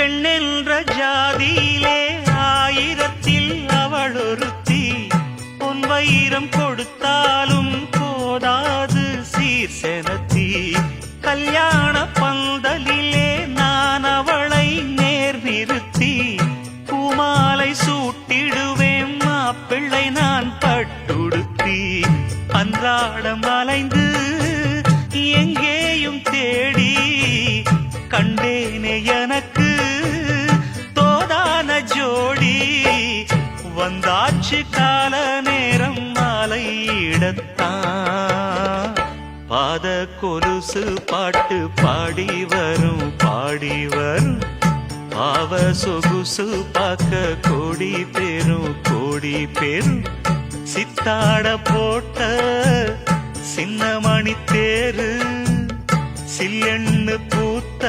பெண்ணென்ற ஜாதியிலே ஆயிரத்தில் அவள் ஒருத்தி. பொன் வைரம் கொடுத்தாலும் போதாது சீர் செனத்தி. கல்யாண பந்தலிலே நான் அவளை நேர் நிறுத்தி. பூமாலை சூட்டிடுவேன் மாப்பிள்ளை நான் பட்டுடுத்தி. அன்றாடம் அலைந்து எங்கேயும் தேடி கண்டேனே எனக்கு தோதான ஜோடி. வந்தாச்சு கால நேரம் மாலையிடத்தான். பாத கொலுசு பாட்டு பாடி வரும் பாடி வரும். பாவ சொகுசு பார்க்க கோடி பேரும். சித்தாட போட்ட சின்ன மணி தேரு சில்லெண்ணு பூத்த